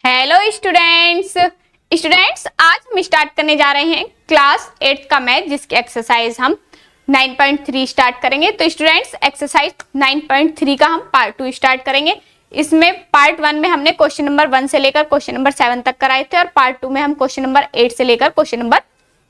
Hello students. आज हम start करने जा रहे हैं क्लास 8 का मैथ, जिसकी एक्सरसाइज हम 9.3 स्टार्ट करेंगे। तो स्टूडेंट्स, एक्सरसाइज 9.3 का हम पार्ट 2 स्टार्ट करेंगे। इसमें पार्ट 1 में हमने क्वेश्चन नंबर 1 से लेकर क्वेश्चन नंबर 7 तक कराए थे, और पार्ट 2 में हम क्वेश्चन नंबर 8 से लेकर क्वेश्चन नंबर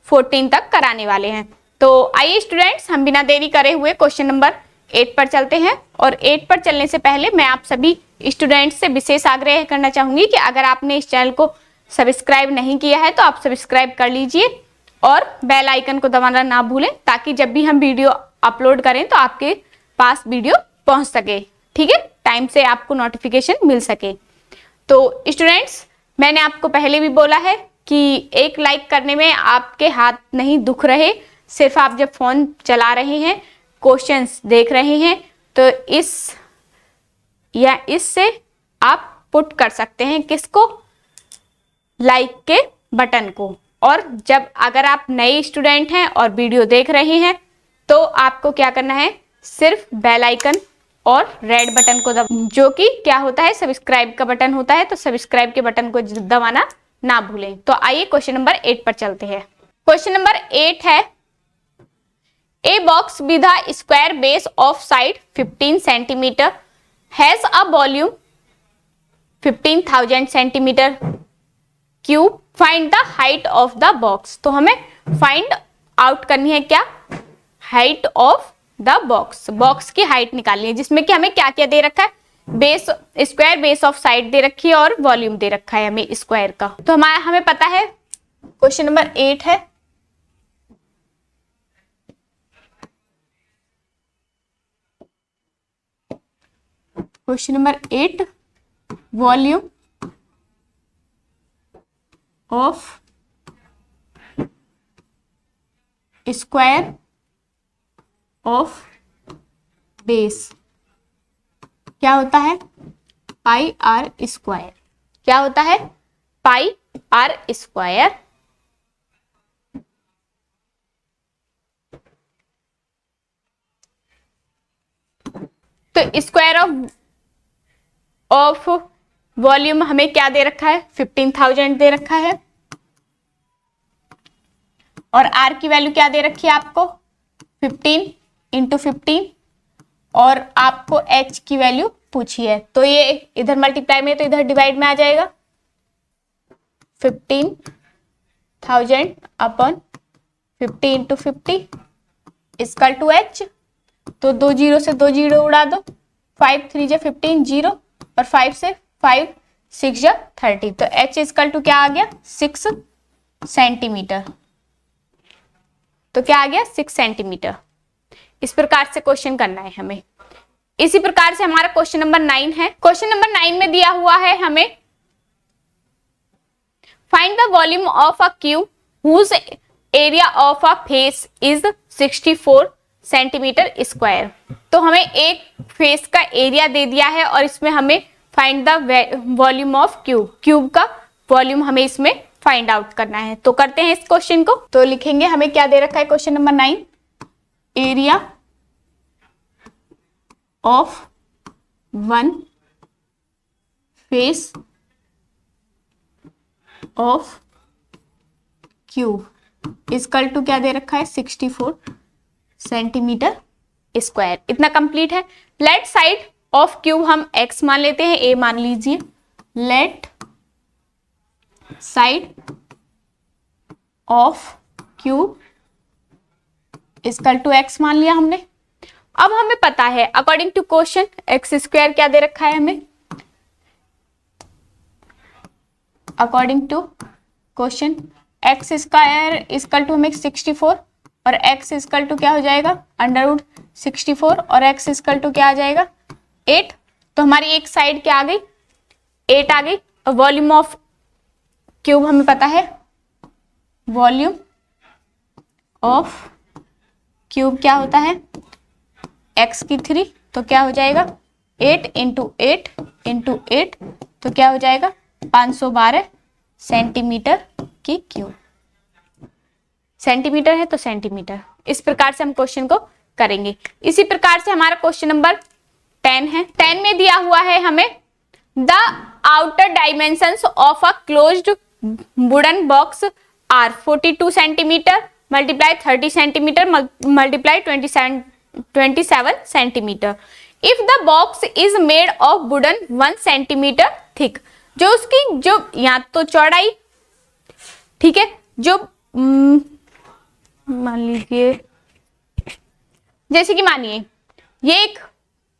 14 तक कराने वाले हैं। तो आइए स्टूडेंट्स, हम बिना देरी करे हुए क्वेश्चन नंबर 8 पर चलते हैं। और 8 पर चलने से पहले मैं आप सभी स्टूडेंट्स से विशेष आग्रह करना चाहूंगी कि अगर आपने इस चैनल को सब्सक्राइब नहीं किया है तो आप सब्सक्राइब कर लीजिए और बेल आइकन को दबाना ना भूलें, ताकि जब भी हम वीडियो अपलोड करें तो आपके पास वीडियो पहुंच सके। ठीक है, टाइम से आपको नोटिफिकेशन मिल सके। तो स्टूडेंट्स, मैंने आपको पहले भी बोला है कि एक लाइक करने में आपके हाथ नहीं दुख रहे। सिर्फ आप जब फोन चला रहे हैं, क्वेश्चंस देख रहे हैं, तो इससे आप पुट कर सकते हैं किसको, लाइक के बटन को। और जब अगर आप नए स्टूडेंट हैं और वीडियो देख रहे हैं तो आपको क्या करना है, सिर्फ बेल आइकन और रेड बटन को जो कि क्या होता है, सब्सक्राइब का बटन होता है। तो सब्सक्राइब के बटन को दबाना ना भूलें। तो आइए क्वेश्चन नंबर 8 पर चलते हैं। क्वेश्चन नंबर 8 है, A box with a square base of side 15 centimeter has a volume 15,000 centimeter cube. Find the height of the box. तो हमें find out करनी है क्या, height of the box। Box की हाइट निकालनी है, जिसमें कि हमें क्या क्या दे रखा है, base, square base of side दे रखी है और वॉल्यूम दे रखा है हमें स्क्वायर का। तो हमें पता है क्वेश्चन नंबर 8 है, question number 8, volume of square of base क्या होता है, पाई आर स्क्वायर। क्या होता है, पाई आर स्क्वायर। तो स्क्वायर ऑफ वॉल्यूम हमें क्या दे रखा है, 15,000 दे रखा है। और आर की वैल्यू क्या दे रखी है आपको, 15 इंटू 15। और आपको एच की वैल्यू पूछी है, तो ये इधर मल्टीप्लाई में तो इधर डिवाइड में आ जाएगा। 15,000 upon 50 into 50 equal to h. तो 2 जीरो से 2 जीरो उड़ा दो, 5 3 जा 15 जीरो, और 5 से 5 6 जा 30। तो एच इक्वल टू क्या आ गया, 6 सेंटीमीटर। तो क्या आ गया, 6 सेंटीमीटर। इस प्रकार से क्वेश्चन करना है हमें। इसी प्रकार से हमारा क्वेश्चन नंबर 9 है। क्वेश्चन नंबर 9 में दिया हुआ है हमें, find the volume of a cube whose area of a face is 64 centimetre square. तो हमें एक फेस का एरिया दे दिया है और इसमें हमें find the volume of cube, cube का वॉल्यूम हमें इसमें फाइंड आउट करना है। तो करते हैं इस क्वेश्चन को। तो लिखेंगे, हमें क्या दे रखा है question number 9, area of one face of cube equal to क्या दे रखा है, 64 सेंटीमीटर स्क्वायर। इतना कंप्लीट है। लेट साइड ऑफ क्यूब हम x मान लेते हैं, a मान लीजिए। Let side of cube equal to x मान लिया हमने। अब हमें पता है according to question x square क्या दे रखा है हमें, according to question x square equal to हमें 64 और x इक्वल टू क्या हो जाएगा, अंडर रूट 64 और x इक्वल टू क्या आ जाएगा, 8। तो हमारी एक साइड क्या आ गई, 8 आ गई। और वॉल्यूम ऑफ क्यूब हमें पता है, वॉल्यूम ऑफ क्यूब क्या होता है, x की 3, तो क्या हो जाएगा 8 इंटू 8 इंटू 8, तो क्या हो जाएगा 512 सेंटीमीटर की क्यूब। सेंटीमीटर है तो सेंटीमीटर। इस प्रकार से हम क्वेश्चन को करेंगे। इसी प्रकार से हमारा क्वेश्चन नंबर 10 है। 10 में दिया हुआ है हमें the outer dimensions of a closed wooden box are 42 centimetre multiply 30 centimetre multiply 27 centimetre. If the box is made of wooden 1 centimetre thick, जो उसकी जो या तो चौड़ाई, ठीक है, जो मान लीजिए जैसे कि मानिए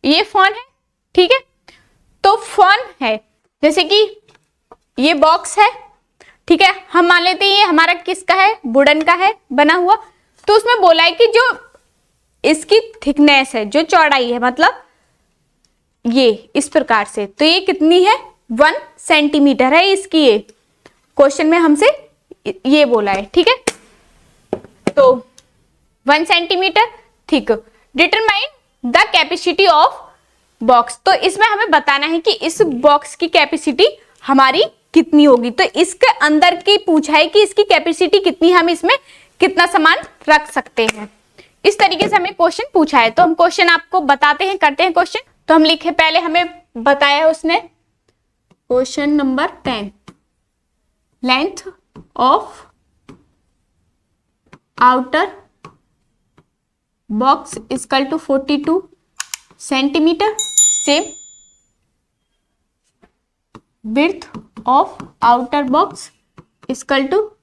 ये फोन है, ठीक है, तो फोन है जैसे कि ये बॉक्स है, ठीक है, हम मान लेते हैं ये हमारा किसका है, वुडन का है बना हुआ। तो उसमें बोला है कि जो इसकी थिकनेस है, जो चौड़ाई है, मतलब ये इस प्रकार से, तो ये कितनी है 1 सेंटीमीटर है इसकी। ये क्वेश्चन में हमसे ये बोला है, ठीक है, तो 1 centimetre thick. Determine the capacity of box, तो इसमें हमें बताना है कि इस बॉक्स की कैपेसिटी हमारी कितनी होगी। तो इसके अंदर की पूछा है कि इसकी कैपेसिटी कितनी, हम इसमें कितना सामान रख सकते हैं। इस तरीके से हमें क्वेश्चन पूछा है, तो हम क्वेश्चन आपको बताते हैं, करते हैं क्वेश्चन। तो हम लिखे, पहले हमें बताया उसने question number 10, length of outer box equal to 42 centimetre, same width of outer box equal to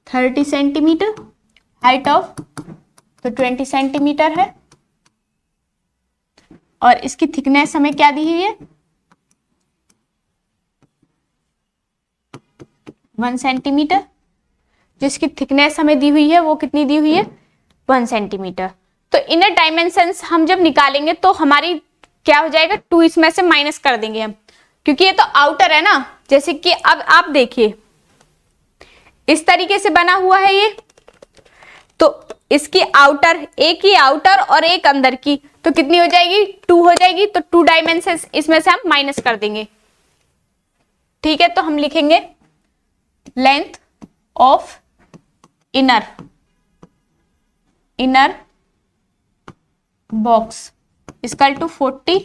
30 centimetre, height of तो 20 सेंटीमीटर है, और इसकी थिकनेस हमें क्या दी हुई है 1 सेंटीमीटर। जिसकी थिकनेस हमें दी हुई है वो कितनी दी हुई है 1 सेंटीमीटर। तो इनर डायमेंशंस हम जब निकालेंगे तो हमारी क्या हो जाएगा 2 इसमें से माइनस कर देंगे हम, क्योंकि ये तो आउटर है ना। जैसे कि अब आप देखिए इस तरीके से बना हुआ है ये, तो इसकी आउटर, एक ही आउटर और एक अंदर की, तो कितनी हो जाएगी 2 हो जाएगी। तो 2 डायमेंशन इसमें से हम माइनस कर देंगे, ठीक है। तो हम लिखेंगे length of inner box equal to 40,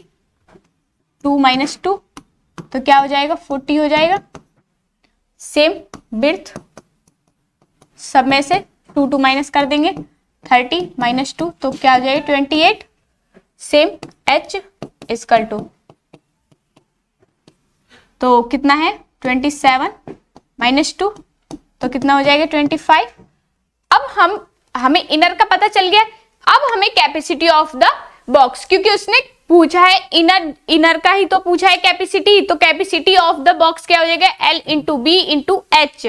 2 minus 2, तो क्या हो जाएगा 40 हो जाएगा। सेम विड्थ, सब में से 2 माइनस कर देंगे, 30 माइनस 2, तो क्या हो जाएगा 28। सेम h इक्वल टू, तो कितना है 27 माइनस 2, तो कितना हो जाएगा 25। अब हमें इनर का पता चल गया। अब हमें कैपेसिटी ऑफ द बॉक्स, क्योंकि उसने पूछा है इनर का ही तो पूछा है कैपेसिटी, तो कैपेसिटी ऑफ द बॉक्स क्या हो जाएगा L into b into h.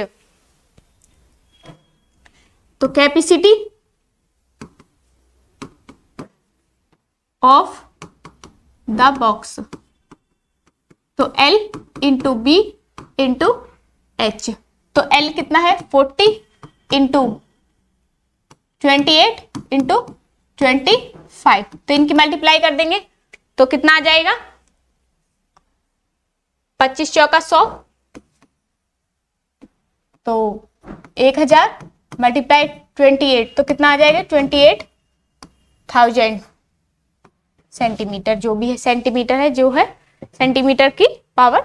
तो कैपेसिटी ऑफ द बॉक्स, तो L into b into h, तो L कितना है 40 इंटू 28 इंटू 25, तो इनकी मल्टीप्लाई कर देंगे तो कितना आ जाएगा 25 चौका 100, तो 1000 मल्टीप्लाई 28, तो कितना आ जाएगा 28,000 सेंटीमीटर, जो भी है सेंटीमीटर है, जो है सेंटीमीटर की पावर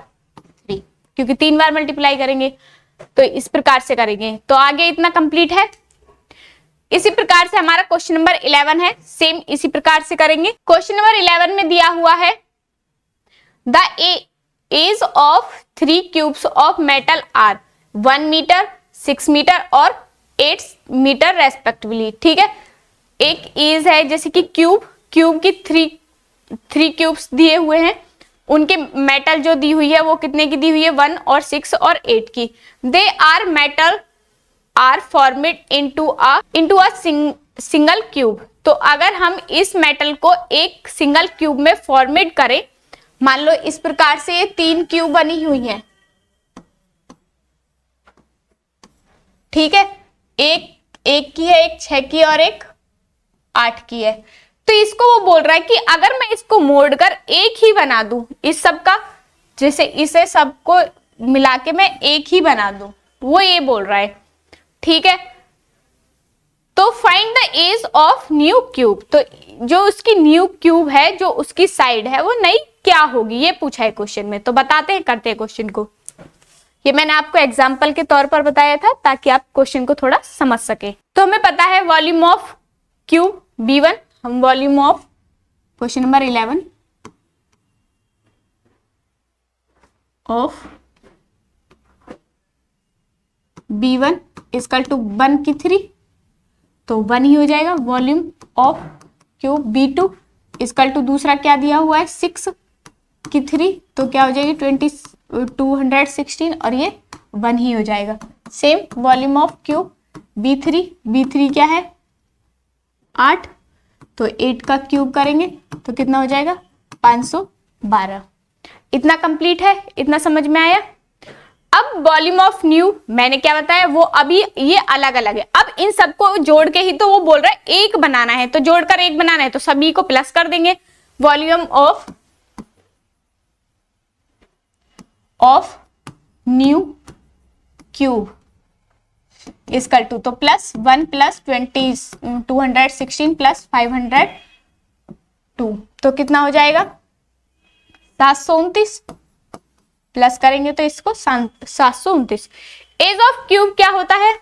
3, क्योंकि 3 बार मल्टीप्लाई करेंगे। तो इस प्रकार से करेंगे। तो आगे इतना कंप्लीट है। इसी प्रकार से हमारा क्वेश्चन नंबर 11 है, सेम इसी प्रकार से करेंगे। क्वेश्चन नंबर 11 में दिया हुआ है the edge of 3 cubes of metal are 1 metre 6 metre और 8 मीटर रेस्पेक्टिवली, ठीक है। एक एज है जैसे कि क्यूब की 3 क्यूब्स दिए हुए हैं, उनके मेटल जो दी हुई है वो कितने की दी हुई है 1 और 6 और 8 की। They are metal are formed into a single cube. तो अगर हम इस मेटल को एक सिंगल क्यूब में फॉर्मेट करें, मान लो इस प्रकार से ये 3 क्यूब बनी हुई हैं, ठीक है, एक की है, एक 6 की और एक 8 की है। तो इसको वो बोल रहा है कि अगर मैं इसको मोड़कर एक ही बना दूं, इस सब का, जैसे इसे सबको मिला के मैं एक ही बना दूं, वो ये बोल रहा है, ठीक है। तो find the edge of new cube, तो जो उसकी न्यू क्यूब है, जो उसकी साइड है वो नई क्या होगी, ये पूछा है क्वेश्चन में। तो बताते हैं, करते हैं क्वेश्चन को। ये मैंने आपको एग्जांपल के तौर पर बताया था ताकि आप क्वेश्चन को थोड़ा समझ सके। तो हमें पता है वॉल्यूम ऑफ क्यूब B1, हम volume of question number 11 of B1 equal to 1 की 3, तो 1 ही हो जाएगा। Volume of cube B2 equal to दूसरा क्या दिया हुआ है 6 की 3, तो क्या हो जाएगी 216 और ये 1 ही हो जाएगा। Same volume of cube B3 क्या है 8, तो 8 का क्यूब करेंगे तो कितना हो जाएगा 512। इतना कंप्लीट है, इतना समझ में आया। अब वॉल्यूम ऑफ न्यू मैंने क्या बताया, वो अभी ये अलग अलग है। अब इन सबको जोड़ के ही तो वो बोल रहा है एक बनाना है, तो जोड़कर एक बनाना है, तो सभी को प्लस कर देंगे। Volume of new cube equal to, तो प्लस 1 प्लस 216 प्लस 502, तो कितना हो जाएगा 729, प्लस करेंगे तो इसको 729। एज ऑफ क्यूब क्या होता है,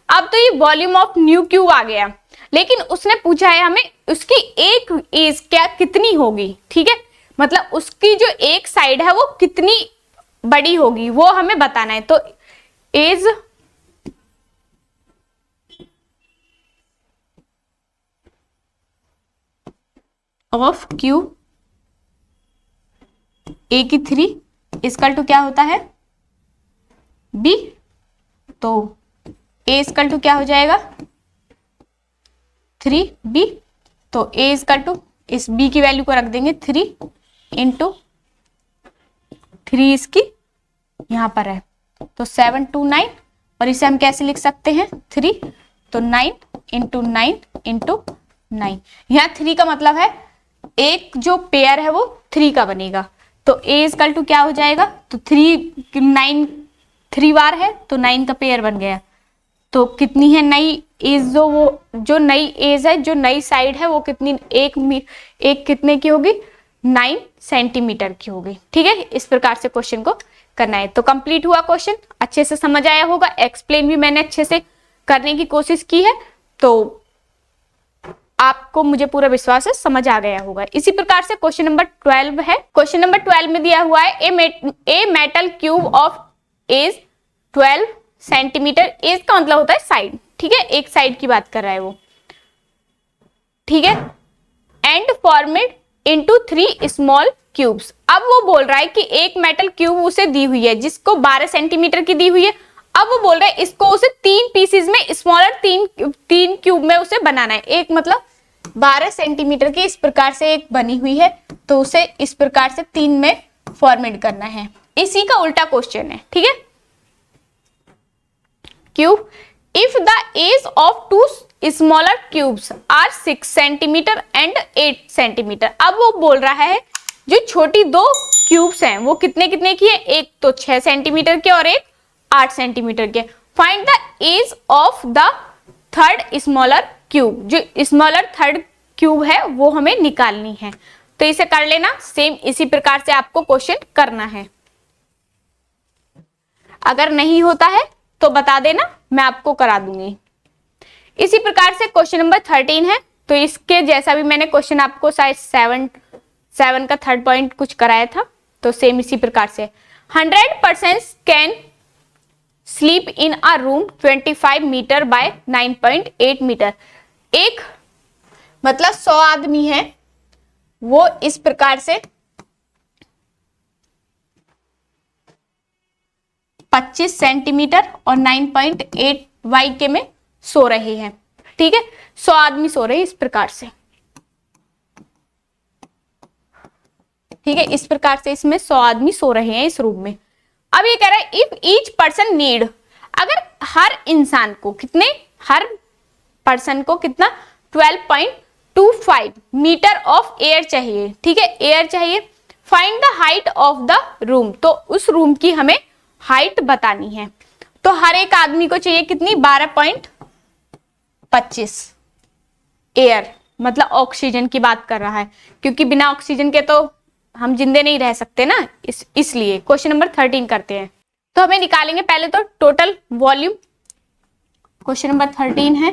अब तो ये वॉल्यूम ऑफ न्यू क्यूब आ गया, लेकिन उसने पूछा है हमें उसकी एक एज क्या कितनी होगी, ठीक है, मतलब उसकी जो एक साइड है वो कितनी बड़ी होगी वो हमें बताना है। तो एज ऑफ क्यूब A की 3 इक्वल टू क्या होता है B, तो A इक्वल टू क्या हो जाएगा 3B, तो A इक्वल टू इस B की वैल्यू को रख देंगे 3 इंटू 3 इसकी यहां पर है, तो 729, और इसे हम कैसे लिख सकते हैं 3, तो 9 इंटू 9 इंटू 9। यहाँ 3 का मतलब है एक जो पेयर है वो 3 का बनेगा, तो A इक्वल टू क्या हो जाएगा, तो 9 3 बार है तो 9 का पेयर बन गया। तो कितनी है नई एज, जो नई एज है, जो नई साइड है वो कितनी, एक कितने की होगी 9 सेंटीमीटर की होगी, ठीक है। इस प्रकार से क्वेश्चन को करना है। तो कंप्लीट हुआ क्वेश्चन, अच्छे से समझ आया होगा, एक्सप्लेन भी मैंने अच्छे से करने की कोशिश की है, तो आपको मुझे पूरा विश्वास है समझ आ गया होगा। इसी प्रकार से क्वेश्चन नंबर 12 है। क्वेश्चन नंबर 12 में दिया हुआ है a metal cube of edge 12 centimetre, edge का मतलब होता है साइड, ठीक है, एक साइड की बात कर रहा है वो, ठीक है, and formed into 3 small cubes. अब वो बोल रहा है कि एक मेटल क्यूब उसे दी हुई है जिसको 12 सेंटीमीटर की दी हुई है। अब वो बोल रहे हैं इसको उसे 3 पीसेस में स्मॉलर 3 क्यूब में उसे बनाना है। एक मतलब 12 सेंटीमीटर की इस प्रकार से एक बनी हुई है, तो उसे इस प्रकार से 3 में फॉर्मेट करना है। इसी का उल्टा क्वेश्चन है, ठीक है। Cube if the edge of 2 smaller cubes are 6 centimetre and 8 centimetre. अब वो बोल रहा है जो छोटी 2 क्यूब्स हैं वो कितने कितने की है, एक तो 6 सेंटीमीटर के और एक 8 सेंटीमीटर के। Find the edge of the third smaller cube, जो स्मॉलर थर्ड क्यूब है वो हमें निकालनी है। तो इसे कर लेना, सेम इसी प्रकार से आपको क्वेश्चन करना है। अगर नहीं होता है तो बता देना, मैं आपको करा दूंगी। इसी प्रकार से क्वेश्चन नंबर 13 है, तो इसके जैसा भी मैंने क्वेश्चन आपको शायद 7 का थर्ड पॉइंट कुछ कराया था, तो सेम इसी प्रकार से 100% can sleep in a room 25 metre by 9.8 metre. एक मतलब 100 आदमी है वो इस प्रकार से 25 सेंटीमीटर और 9.8 वाई के में सो रहे हैं, ठीक है, 100 आदमी सो रहे हैं इस प्रकार से, ठीक है, इस प्रकार से इसमें 100 आदमी सो रहे हैं इस रूम में। अब ये कह रहा है इफ ईच पर्सन नीड, अगर हर इंसान को कितने, हर पर्सन को कितना 12.25 मीटर ऑफ एयर चाहिए, ठीक है, एयर चाहिए। Find the height of the room, तो उस रूम की हमें हाइट बतानी है। तो हर एक आदमी को चाहिए कितनी 12.25 25 एयर, मतलब ऑक्सीजन की बात कर रहा है, क्योंकि बिना ऑक्सीजन के तो हम जिंदे नहीं रह सकते ना, इसलिए। क्वेश्चन नंबर 13 करते हैं। तो हमें निकालेंगे पहले तो टोटल वॉल्यूम। क्वेश्चन नंबर 13 है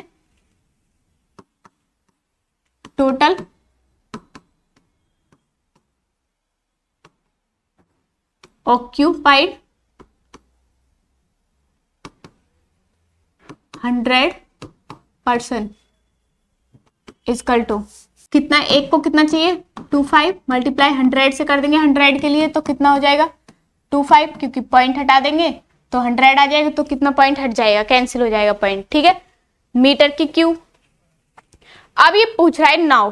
टोटल ऑक्यूपाइड 100% इजकल टू कितना, एक को कितना चाहिए 25 मल्टीप्लाई 100 से कर देंगे 100 के लिए, तो कितना हो जाएगा 25, क्योंकि पॉइंट हटा देंगे तो 100 आ जाएगा, तो कितना पॉइंट हट जाएगा, कैंसिल हो जाएगा पॉइंट, ठीक है। मीटर की क्यूब। अब ये पूछ रहा है now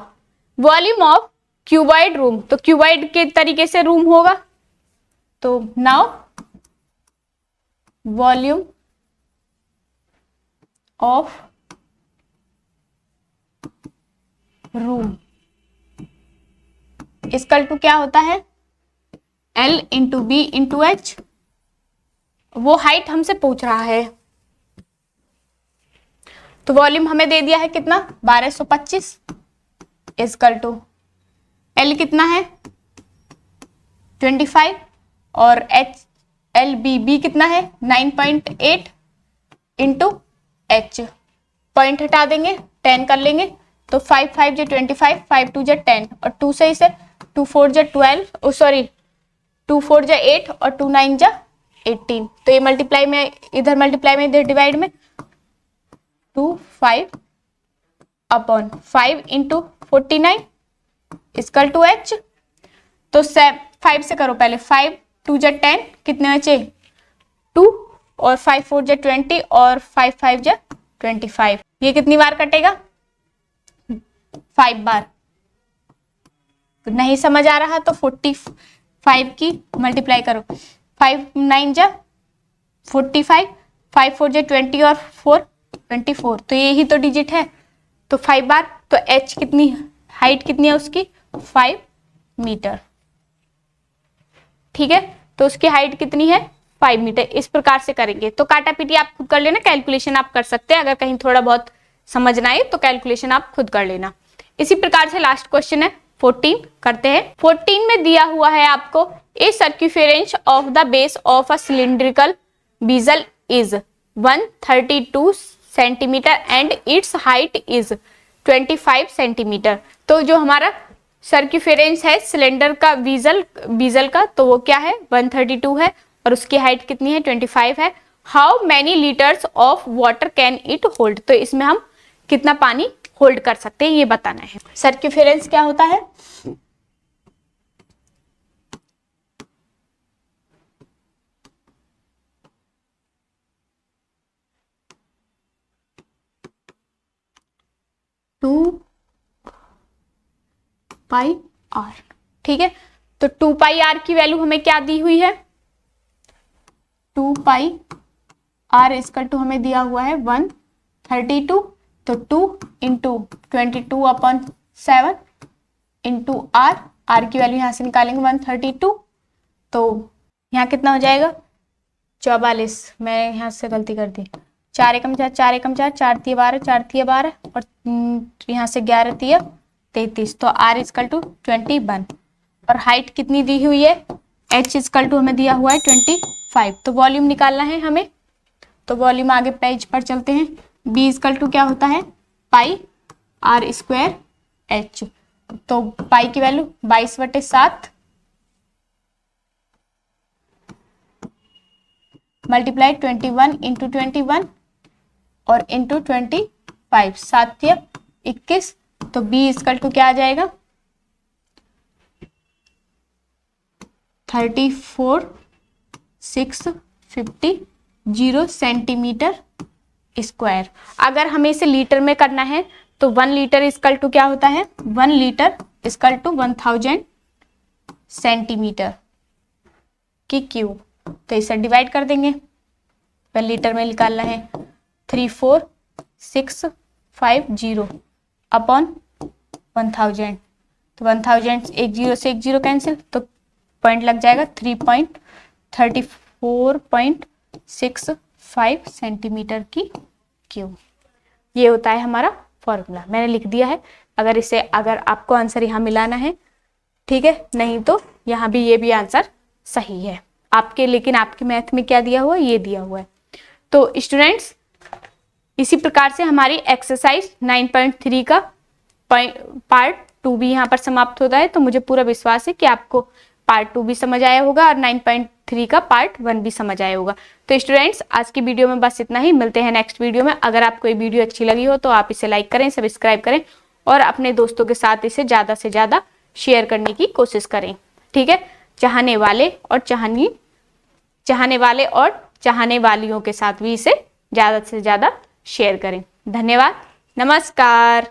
volume of cuboid room, तो क्यूबॉइड के तरीके से रूम होगा, तो now volume of room equal to क्या होता है L into b into h. वो हाइट हमसे पूछ रहा है, तो वॉल्यूम हमें दे दिया है कितना 1225 इक्वल टू L कितना है 25 और एच एल बी कितना है 9.8 इंटू एच, पॉइंट हटा देंगे 10 कर लेंगे, तो 5 5 जो 25, 5 2 जो 10 और 2 से इसे 2 4 जो 12, सॉरी 2 4 जो 8 और 2 9 जो 18, तो ये मल्टीप्लाई में इधर मल्टीप्लाई में इधर डिवाइड में 2 5 upon 5 into 49 equal to h. तो 5 से करो पहले, 5 2 जो 10 कितने बचे 2 और 5 4 जो 20 और 5 5 जो 25, ये कितनी बार कटेगा 5 बार। तो नहीं समझ आ रहा तो 45 की मल्टीप्लाई करो, 5 9 जा 45, 5 4 जा 20 और 4 24, तो यही तो डिजिट है, तो 5 बार। तो h कितनी, हाइट कितनी है उसकी 5 मीटर, ठीक है। तो उसकी हाइट कितनी है 5 मीटर। इस प्रकार से करेंगे, तो काटा पीटी आप खुद कर लेना, कैलकुलेशन आप कर सकते हैं, अगर कहीं थोड़ा बहुत समझना है तो कैलकुलेशन आप खुद कर लेना। इसी प्रकार से लास्ट क्वेश्चन है 14 करते हैं। 14 में दिया हुआ है आपको a circumference of the base of a cylindrical vessel is 132 centimetre and its height is 25 centimetre. तो जो हमारा सर्क्यूफेरेंस है सिलेंडर का बीजल का, तो वो क्या है 132 है और उसकी हाइट कितनी है 25 है। How many litres of water can it hold, तो इसमें हम कितना पानी होल्ड कर सकते हैं ये बताना है। सर्क्यूफेरेंस क्या होता है टू पाई आर, ठीक है। तो 2 पाई आर की वैल्यू हमें क्या दी हुई है 2 पाई आर इसका टू हमें दिया हुआ है 132, तो 2 इंटू 22 अपॉन 7 इंटू आर की वैल्यू यहाँ से निकालेंगे 132, तो यहाँ कितना हो जाएगा 44, मैं यहाँ से गलती कर दी, 4 एकम 4 4 एकम 4 4 तिया 12 4 तिया 12 और यहाँ से 11 तिया 33, तो आर इजकल टू 21 और हाइट कितनी दी हुई है एच इजकल टू हमें दिया हुआ है 25। तो वॉल्यूम निकालना है हमें, तो वॉल्यूम आगे पेज पर चलते हैं। बी इजकल टू क्या होता है पाई आर स्क्वायर एच, तो पाई की वैल्यू 22/7 मल्टीप्लाई 21 इंटू 21 और इंटू 25, 7 या 21, तो बी इजकल टू क्या आ जाएगा 34,650 सेंटीमीटर स्क्वायर। अगर हमें इसे लीटर में करना है तो 1 लीटर इजकल टू क्या होता है 1 लीटर इजकल टू 1000 सेंटीमीटर की क्यूब, तो इसे डिवाइड कर देंगे, 1 लीटर में निकालना है 34,650 अपॉन 1000, तो 1000 एक जीरो से एक जीरो कैंसिल, तो पॉइंट लग जाएगा 3.34.65 सेंटीमीटर की क्यूब। ये होता है हमारा फॉर्मूला, मैंने लिख दिया है। अगर आपको आंसर यहाँ मिलाना है, ठीक है, नहीं तो यहाँ भी ये भी आंसर सही है आपके, लेकिन आपके मैथ में क्या दिया हुआ है, ये दिया हुआ है। तो स्टूडेंट्स इसी प्रकार से हमारी एक्सरसाइज 9.3 का पार्ट 2 भी यहाँ पर समाप्त होता है। तो मुझे पूरा विश्वास है कि आपको पार्ट 2 भी समझ आया होगा और 9.3 का पार्ट 1 भी समझ आया होगा। तो स्टूडेंट्स आज की वीडियो में बस इतना ही, मिलते हैं नेक्स्ट वीडियो में। अगर आपको ये वीडियो अच्छी लगी हो तो आप इसे लाइक करें, सब्सक्राइब करें और अपने दोस्तों के साथ इसे ज़्यादा से ज़्यादा शेयर करने की कोशिश करें, ठीक है। चाहने वाले और चाहने वालियों के साथ भी इसे ज़्यादा से ज़्यादा शेयर करें। धन्यवाद, नमस्कार।